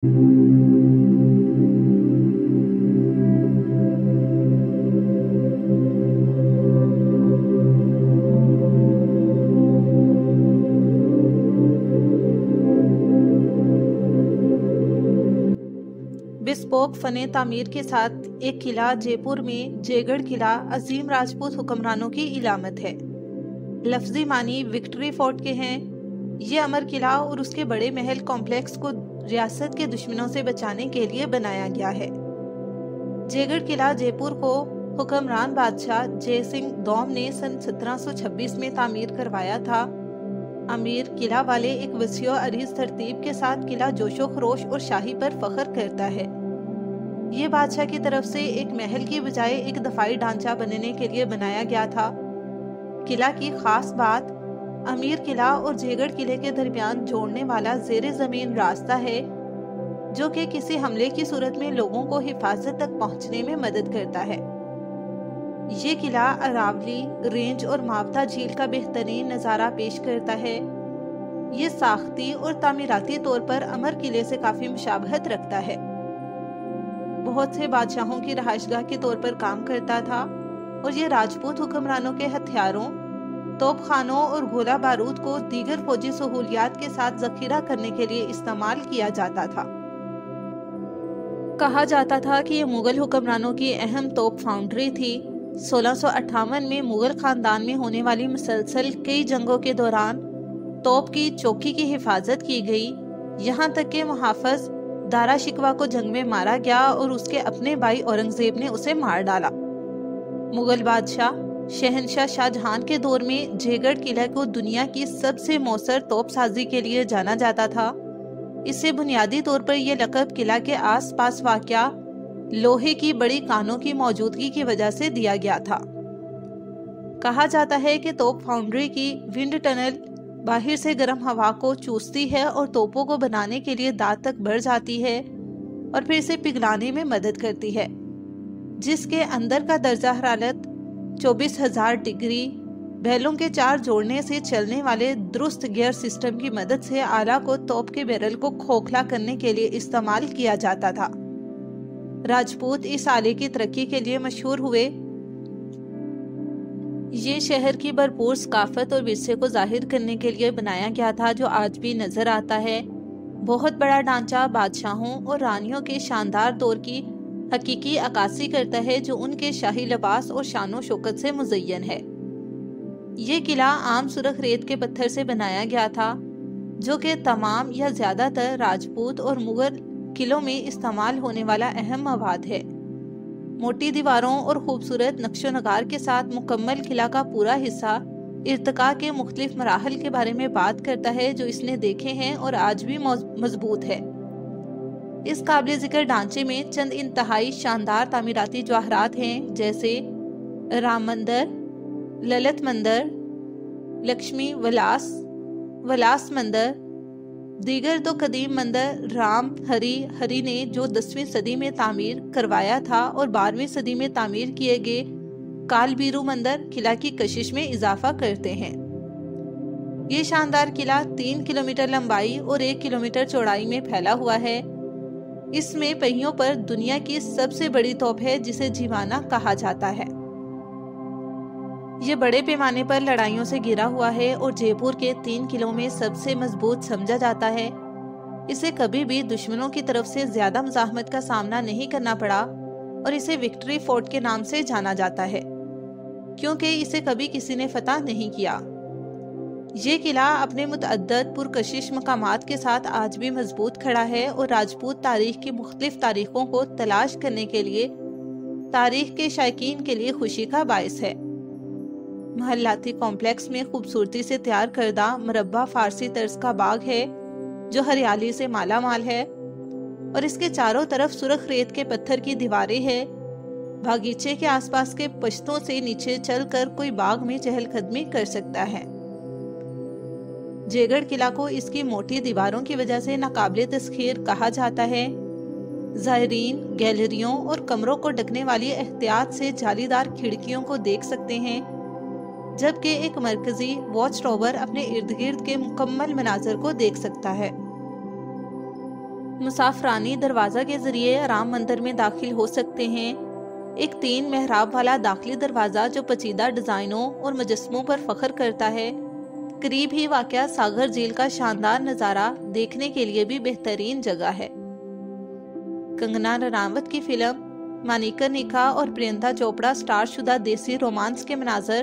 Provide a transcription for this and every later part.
Bespoke फने तामीर के साथ एक किला जयपुर में जयगढ़ किला अजीम राजपूत हुक्मरानों की इलामत है। लफ्जी मानी विक्ट्री फोर्ट के हैं। ये अमर किला और उसके बड़े महल कॉम्प्लेक्स को रियासत के दुश्मनों से बचाने के लिए बनाया गया है। जयगढ़ किला जयपुर को हुक्मरान बादशाह जय सिंह दोम ने सन 1726 में तामीर करवाया था। अमीर किला वाले एक वसीओ अरीज तरतीब के साथ किला जोशो खरोश और शाही पर फख्र करता है। ये बादशाह की तरफ से एक महल की बजाय एक दफाई ढांचा बनने के लिए बनाया गया था। किला की खास बात अमीर किला और जयगढ़ किले के दरमियान जोड़ने वाला जेरे जमीन रास्ता है, जो कि किसी हमले की सूरत में लोगों को हिफाजत तक पहुंचने में मदद करता है। ये किला अरावली रेंज और मावता झील का बेहतरीन नज़ारा पेश करता है। ये साख्ती और तामीराती तौर पर अमर किले से काफी मुशाबहत रखता है। बहुत से बादशाहों की रहायशगाह के तौर पर काम करता था और ये राजपूत हुक्मरानों के हथियारों, तोपखानों और गोला बारूद को दीगर फौजी सहूलियात के साथ जखीरा करने के लिए इस्तेमाल किया जाता था। कहा जाता था कि ये मुगल हुक्मरानों की अहम तोप फाउंड्री थी। 1658 में मुगल खानदान में होने वाली मुसलसल कई जंगों के दौरान तोप की चौकी की हिफाजत की गई, यहाँ तक कि मुहाफिज दारा शिकवा को जंग में मारा गया और उसके अपने भाई औरंगजेब ने उसे मार डाला। मुगल बादशाह शहनशाह शाहजहां के दौर में जयगढ़ किला को दुनिया की सबसे मौसर तोप साजी के लिए जाना जाता था। इससे बुनियादी तौर पर यह लक़ब किला के आस पास वाक़या लोहे की बड़ी कानों की मौजूदगी की वजह से दिया गया था। कहा जाता है कि तोप फाउंड्री की विंड टनल बाहर से गर्म हवा को चूसती है और तोपों को बनाने के लिए दांत तक बढ़ जाती है और फिर इसे पिघलाने में मदद करती है, जिसके अंदर का दर्जा हरारत 24,000 डिग्री बैलों के 4 जोड़ने से चलने वाले दुरुस्त गियर सिस्टम की मदद से आला को तोप के बैरल को खोखला करने के लिए इस्तेमाल किया जाता था। राजपूत इस आले की तरक्की के लिए मशहूर हुए। ये शहर की भरपूर सकाफत और विरसे को जाहिर करने के लिए बनाया गया था, जो आज भी नजर आता है। बहुत बड़ा ढांचा बादशाहों और रानियों के शानदार दौर की हकीकी अक्कासी करता है, जो उनके शाही लिबास और शानो शौकत से मुज़य्यन है। ये किला आम सुरख रेत के पत्थर से बनाया गया था, जो कि तमाम या ज्यादातर राजपूत और मुगल किलों में इस्तेमाल होने वाला अहम मवाद है। मोटी दीवारों और खूबसूरत नक्शो नगार के साथ मुकम्मल किला का पूरा हिस्सा इर्तिका के मुख्तलिफ मराहल के बारे में बात करता है, जो इसने देखे हैं और आज भी मजबूत है। इस काबिल जिक्र ढांचे में चंद इंतहाई शानदार तामीराती जवाहरात हैं, जैसे राम मंदिर, ललित मंदिर, लक्ष्मी वलास मंदिर। दीगर दो कदीम मंदिर राम हरी ने जो 10वीं सदी में तामीर करवाया था और 12वीं सदी में तामीर किए गए कालबीरू मंदिर किला की कशिश में इजाफा करते हैं। ये शानदार किला 3 किलोमीटर लंबाई और 1 किलोमीटर चौड़ाई में फैला हुआ है। इसमें पहियों पर दुनिया की सबसे बड़ी तोप है, जिसे जीवाना कहा जाता है। ये बड़े पैमाने पर लड़ाइयों से घिरा हुआ है और जयपुर के 3 किलों में सबसे मजबूत समझा जाता है। इसे कभी भी दुश्मनों की तरफ से ज्यादा मुज़ाहमत का सामना नहीं करना पड़ा और इसे विक्ट्री फोर्ट के नाम से जाना जाता है, क्योंकि इसे कभी किसी ने फतह नहीं किया। ये किला अपने मुतअद्दद पुरकशिश मकामात के साथ आज भी मजबूत खड़ा है और राजपूत तारीख की मुख्तलिफ तारीखों को तलाश करने के लिए तारीख के शायकीन के लिए खुशी का बायस है। महल्लाती कॉम्प्लेक्स में खूबसूरती से तैयार करदा मरब्बा फारसी तर्ज का बाग है, जो हरियाली से माला माल है और इसके चारों तरफ सुर्ख रेत के पत्थर की दीवारें हैं। बागीचे के आसपास के पश्तों से नीचे चलकर कोई बाग में चहलकदमी कर सकता है। जयगढ़ किला को इसकी मोटी दीवारों की वजह से नाकाबिले तस्खीर कहा जाता है। ज़ायरीन गैलरियों और कमरों को ढकने वाली एहतियात से जालीदार खिड़कियों को देख सकते हैं, जबकि एक मरकजी वॉच टावर अपने इर्द गिर्द के मुकम्मल मनाजर को देख सकता है। مسافرانی دروازہ کے ذریعے رام مندر میں داخل ہو سکتے ہیں۔ ایک 3 محراب والا داخلی دروازہ جو پیچیدہ ڈیزائنوں اور مجسموں پر فخر کرتا ہے۔ قریب ہی واقع ساگر جھیل کا شاندار نظارہ دیکھنے کے لیے بھی بہترین جگہ ہے۔ کنگنا رناوت کی فلم مانیکرنیکا اور پرینکا چوپڑا سٹار شدہ دیسی رومانس کے مناظر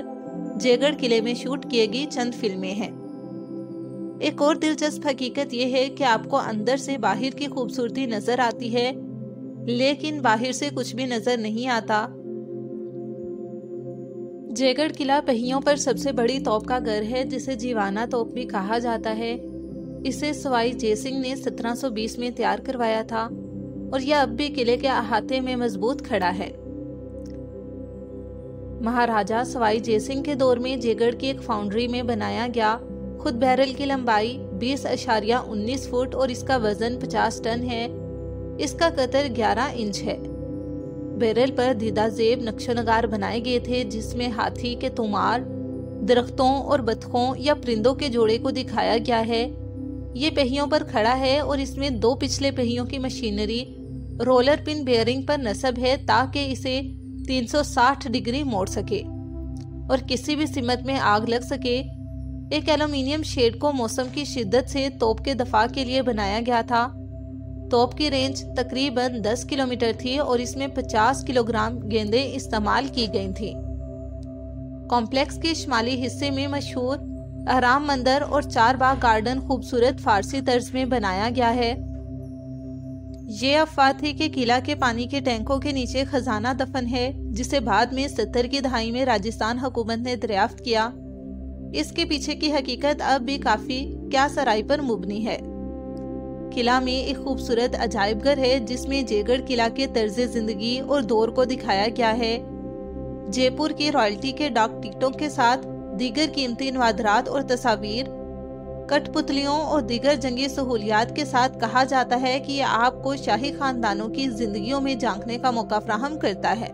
جے گڑھ قلعے میں شوٹ کیے گئی چند فلمیں ہیں۔ ایک اور دلچسپ حقیقت یہ ہے کہ آپ کو اندر سے باہر کی خوبصورتی نظر آتی ہے، لیکن باہر سے کچھ بھی نظر نہیں آتا۔ جے گڑھ قلعہ پہیوں پر سب سے بڑی توپ کا گھر ہے، جسے جیوانہ توپ بھی کہا جاتا ہے۔ اسے سوائی جے سنگھ نے 1720 میں تیار کروایا تھا اور یہ اب بھی قلعے کے احاطے میں مضبوط کھڑا ہے۔ مہاراجہ سوائی جے سنگھ کے دور میں جے گڑھ کی ایک فاؤنڈری میں بنایا گیا خود بیرل کی لمبائی 20.19 فٹ اور اس کا وزن 50 ٹن ہے۔ اس کا قطر 11 انچ ہے۔ بیرل پر دیدہ زیب نقش و نگار بنائے گئے تھے، جس میں ہاتھی کے طومار، درختوں اور بطخوں یا پرندوں کے جوڑے کو دکھایا گیا ہے۔ یہ پہیوں پر کھڑا ہے اور اس میں 2 پچھلے پہیوں کی مشینری رولر پن بیئرنگ پر نصب ہے تاکہ اسے 360 ڈگری موڑ سکے اور کسی بھی سمت میں آگ لگ سکے۔ ایک ایلومینیم شیڈ کو موسم کی شدت سے توپ کے دفاع کے لیے بنایا گیا تھا۔ توپ کی رینج تقریباً 10 کلومیٹر تھی اور اس میں 50 کلوگرام گیندیں استعمال کی گئی تھیں۔ کمپلیکس کے شمالی حصے میں مشہور اہرام مندر اور 4 باغ گارڈن خوبصورت فارسی طرز میں بنایا گیا ہے۔ یہ افواہ تھی کہ قلعہ کے پانی کے ٹینکوں کے نیچے خزانہ دفن ہے، جسے بعد میں 70 کی دہائی میں راجستھان حکومت نے دریافت کیا۔ اس کے پیچھے کی حقیقت اب بھی کافی کیا سرائی پر مبنی ہے۔ قلعہ میں ایک خوبصورت عجائب گھر ہے جس میں جے گڑھ قلعہ کے طرز زندگی اور دور کو دکھایا گیا ہے۔ جے پور کی رائلٹی کے ڈاک ٹکٹوں کے ساتھ دیگر قیمتی نوادرات اور تصاویر، کٹ پتلیوں اور دیگر جنگی سہولیات کے ساتھ کہا جاتا ہے کہ یہ آپ کو شاہی خاندانوں کی زندگیوں میں جھانکنے کا موقع فراہم کرتا ہے۔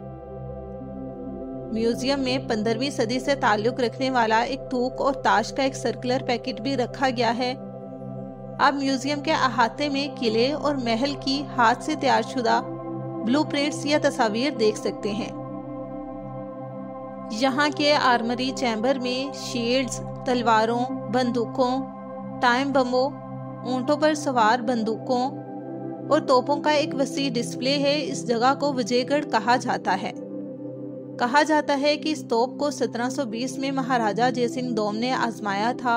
میوزیم میں 15ویں صدی سے تعلق رکھنے والا ایک تھوک اور تاش کا ایک سرکلر پیکٹ بھی رکھا گیا ہے۔ آپ میوزیم کے احاطے میں قلعے اور محل کی ہاتھ سے تیار شدہ بلو پرنٹس یا تصاویر دیکھ سکتے ہیں۔ یہاں کے آرمری چیمبر میں شیلڈز، تلواروں، بندوقوں، ٹائم بموں، اونٹوں پر سوار بندوقوں اور توپوں کا ایک وسیع ڈسپلے ہے۔ اس جگہ کو وجے گڑھ کہا جاتا ہے۔ کہا جاتا ہے کہ اس توپ کو 1720 میں مہاراجہ جے سنگھ دوم نے آزمایا تھا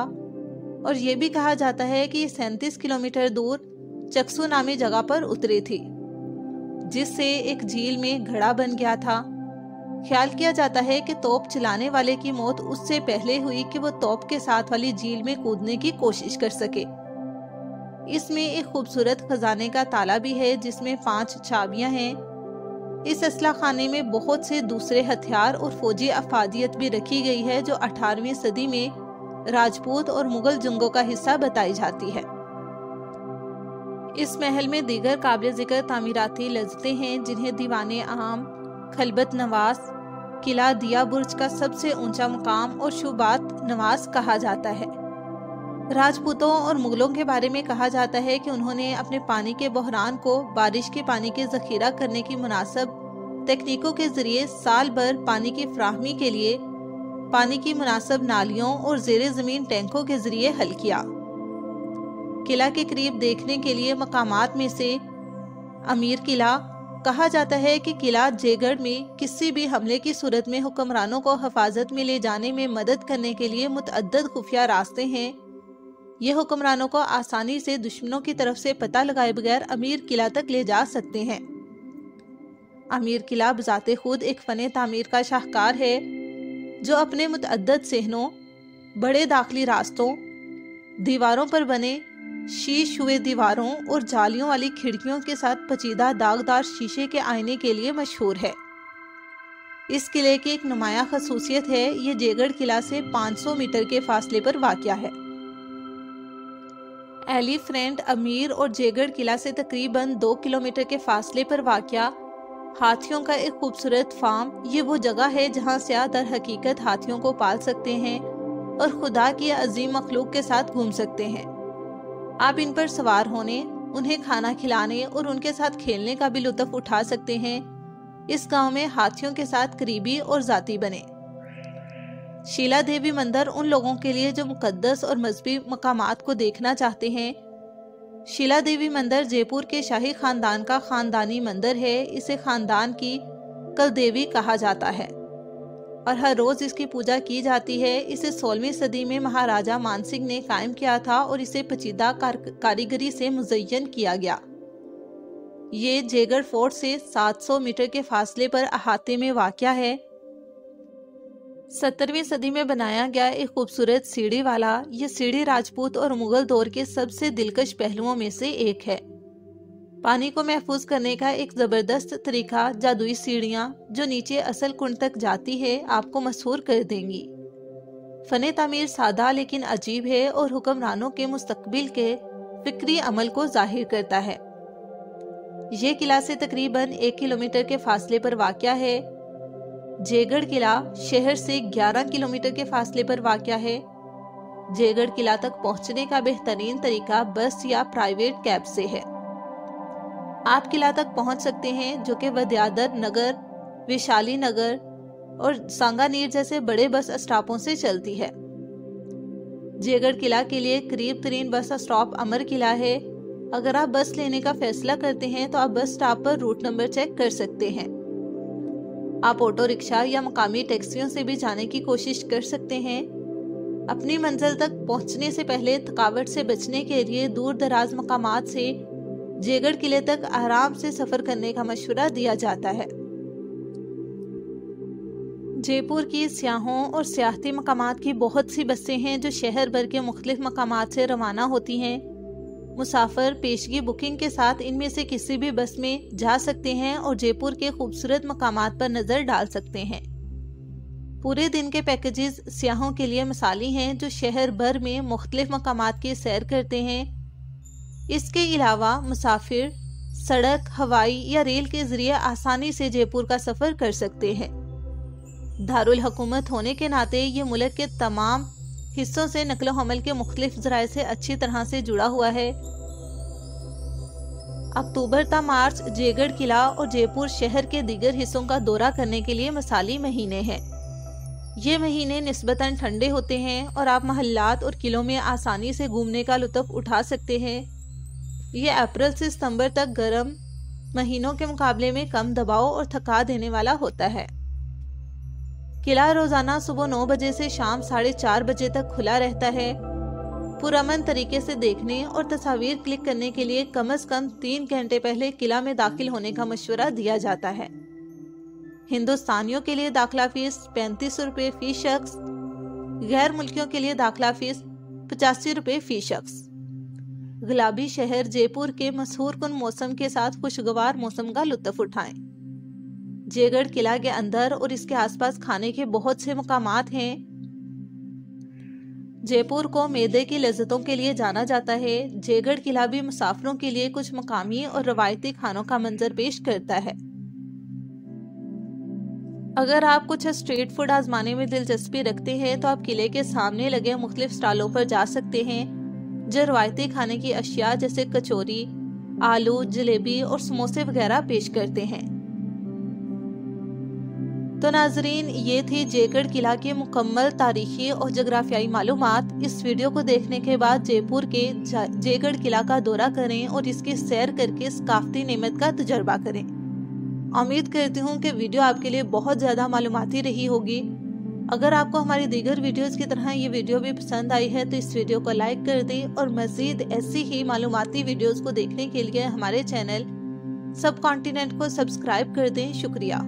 اور یہ بھی کہا جاتا ہے کہ یہ 37 کلومیٹر دور چکسو نامی جگہ پر اتری تھی، جس سے ایک جھیل میں گھڑا بن گیا تھا۔ خیال کیا جاتا ہے کہ توپ چلانے والے کی موت اس سے پہلے ہوئی کہ وہ توپ کے ساتھ والی جھیل میں کودنے کی کوشش کر سکے۔ اس میں ایک خوبصورت خزانے کا تالا بھی ہے جس میں 5 چابیاں ہیں۔ اس اسلحہ خانے میں بہت سے دوسرے ہتھیار اور فوجی افادیت بھی رکھی گئی ہے جو 18ویں صدی میں راجپوت اور مغل جنگوں کا حصہ بتائی جاتی ہے۔ اس محل میں دیگر قابل ذکر تعمیراتی لذتیں ہیں جنہیں دیوان عام، خلبت نواس، قلعہ دیا برج کا سب سے اونچا مقام اور شوبات نواس کہا جاتا ہے۔ راجپوتوں اور مغلوں کے بارے میں کہا جاتا ہے کہ انہوں نے اپنے پانی کے بحران کو بارش کے پانی کے ذخیرہ کرنے کی مناسب تکنیکوں کے ذریعے سال بھر پانی کی فراہمی کے لیے پانی کی مناسب نالیوں اور زیر زمین ٹینکوں کے ذریعے حل کیا۔ قلعہ کے قریب دیکھنے کے لیے مقامات میں سے امیر قلعہ کہا جاتا ہے کہ قلعہ جے گڑھ میں کسی بھی حملے کی صورت میں حکمرانوں کو حفاظت میں لے جانے میں مدد کرنے کے لیے متعدد خفیہ راستے ہیں۔ یہ حکمرانوں کو آسانی سے دشمنوں کی طرف سے پتہ لگائے بغیر امیر قلعہ تک لے جا سکتے ہیں۔ امیر قلعہ بذات خود ایک فن تعمیر کا شاہکار ہے جو اپنے متعدد صحنوں، بڑے داخلی راستوں، دیواروں پر بنے شیش ہوئے دیواروں اور جالیوں والی کھڑکیوں کے ساتھ پیچیدہ داغدار شیشے کے آئینے کے لیے مشہور ہے۔ اس قلعے کی ایک نمایاں خصوصیت ہے، یہ جے گڑھ قلعہ سے 500 میٹر کے فاصلے پر واقع ہے۔ ایلیفینٹ امیر اور جے گڑھ قلعہ سے تقریباً 2 کلومیٹر کے فاصلے پر واقع ہاتھیوں کا ایک خوبصورت فارم، یہ وہ جگہ ہے جہاں سیاح در حقیقت ہاتھیوں کو پال سکتے ہیں اور خدا کی عظیم مخلوق کے ساتھ گھوم سکتے ہیں۔ آپ ان پر سوار ہونے، उन्हें खाना खिलाने और उनके साथ खेलने का भी लुत्फ उठा सकते हैं। इस गांव में हाथियों के साथ करीबी और जाती बने। शीला देवी मंदिर उन लोगों के लिए जो मुकद्दस और मजहबी मकामात को देखना चाहते हैं। शीला देवी मंदिर जयपुर के शाही खानदान का खानदानी मंदिर है। इसे खानदान की कुलदेवी कहा जाता है और हर रोज इसकी पूजा की जाती है। इसे 16वीं सदी में महाराजा मानसिंह ने कायम किया था और इसे पेचीदा कारीगरी से मुज़य्यन किया गया। ये जयगढ़ फोर्ट से 700 मीटर के फासले पर अहाते में वाक़या है। 17वीं सदी में बनाया गया एक खूबसूरत सीढ़ी वाला ये सीढ़ी राजपूत और मुगल दौर के सबसे दिलकश पहलुओं में से एक है। पानी को महफूज करने का एक जबरदस्त तरीका जादुई सीढ़ियां जो नीचे असल कुंड तक जाती है आपको मशहूर कर देंगी। फने तामीर सादा लेकिन अजीब है और हुक्मरानों के मुस्तकबिल के फिक्री अमल को जाहिर करता है। ये किला से तकरीबन 1 किलोमीटर के फासले पर वाक़या है। जयगढ़ किला शहर से 11 किलोमीटर के फासले पर वाक़या है। जयगढ़ किला तक पहुंचने का बेहतरीन तरीका बस या प्राइवेट कैब से है। आप किला तक पहुंच सकते हैं जो कि विद्याधर नगर, वैशाली नगर और सांगानेर जैसे बड़े बस स्टॉपों से चलती है। जयगढ़ किला के लिए करीब तरीन बस स्टॉप अमर किला है। अगर आप बस लेने का फैसला करते हैं तो आप बस स्टॉप पर रूट नंबर चेक कर सकते हैं। आप ऑटो रिक्शा या मकामी टैक्सियों से भी जाने की कोशिश कर सकते हैं। अपनी मंजिल तक पहुंचने से पहले थकावट से बचने के लिए दूर दराज मकामात से जयगढ़ किले तक आराम से सफर करने का मशवरा दिया जाता है। जयपुर की सियाहों और सियाहती मकामात की बहुत सी बसें हैं जो शहर भर के मुख्तलिफ मकामात से रवाना होती हैं। मुसाफिर पेशगी बुकिंग के साथ इनमें से किसी भी बस में जा सकते हैं और जयपुर के खूबसूरत मकामात पर नजर डाल सकते हैं। पूरे दिन के पैकेजेस सियाहों के लिए मिसाली हैं जो शहर भर में मुख्तलिफ मकामात की सैर करते हैं। इसके अलावा मुसाफिर सड़क, हवाई या रेल के जरिए आसानी से जयपुर का सफर कर सकते हैं। दारुल हुकूमत होने के नाते ये मुल्क के तमाम हिस्सों से नकलो हमल के मुख्तलिफ ज़राए से अच्छी तरह से जुड़ा हुआ है। अक्टूबर ता मार्च जयगढ़ किला और जयपुर शहर के दीगर हिस्सों का दौरा करने के लिए मिसाली महीने हैं। ये महीने निस्बतन ठंडे होते हैं और आप महल्लात और किलों में आसानी से घूमने का लुत्फ उठा सकते हैं। ये अप्रैल से सितंबर तक गर्म महीनों के मुकाबले में कम दबाव और थका देने वाला होता है। किला रोजाना सुबह 9 बजे से शाम 4:30 बजे तक खुला रहता है। पुरअमन तरीके से देखने और तस्वीर क्लिक करने के लिए कम से कम 3 घंटे पहले किला में दाखिल होने का मशवरा दिया जाता है। हिंदुस्तानियों के लिए दाखिला फीस 35 रुपये फी शख्स, गैर मुल्कियों के लिए दाखिला फीस 85 रुपये फी शख्स। गुलाबी शहर जयपुर के मशहूर कुन मौसम के साथ खुशगवार मौसम का लुत्फ उठाएं। जयगढ़ किला के अंदर और इसके आसपास खाने के बहुत से मकामात हैं। जयपुर को मैदे की लज्जतों के लिए जाना जाता है। जयगढ़ किला भी मुसाफिरों के लिए कुछ मकामी और रवायती खानों का मंजर पेश करता है। अगर आप कुछ स्ट्रीट फूड आजमाने में दिलचस्पी रखते हैं तो आप किले के सामने लगे मुख्तलिफ स्टॉलों पर जा सकते हैं जो रवायती खाने की अशिया जैसे कचौरी, आलू, जलेबी और समोसे वगैरह पेश करते हैं। तो नाजरीन, ये थी जयगढ़ किला की मुकम्मल तारीखी और जोग्राफियाई मालूमात। इस वीडियो को देखने के बाद जयपुर के जयगढ़ किला का दौरा करें और इसकी सैर करके सकाफती नेमत का तजर्बा करें। उम्मीद करती हूँ कि वीडियो आपके लिए बहुत ज़्यादा मालूमाती रही होगी। अगर आपको हमारी दीगर वीडियोस की तरह ये वीडियो भी पसंद आई है तो इस वीडियो को लाइक कर दें और मज़ीद ऐसी ही मालूमाती वीडियोस को देखने के लिए हमारे चैनल सब कॉन्टिनेंट को सब्सक्राइब कर दें। शुक्रिया।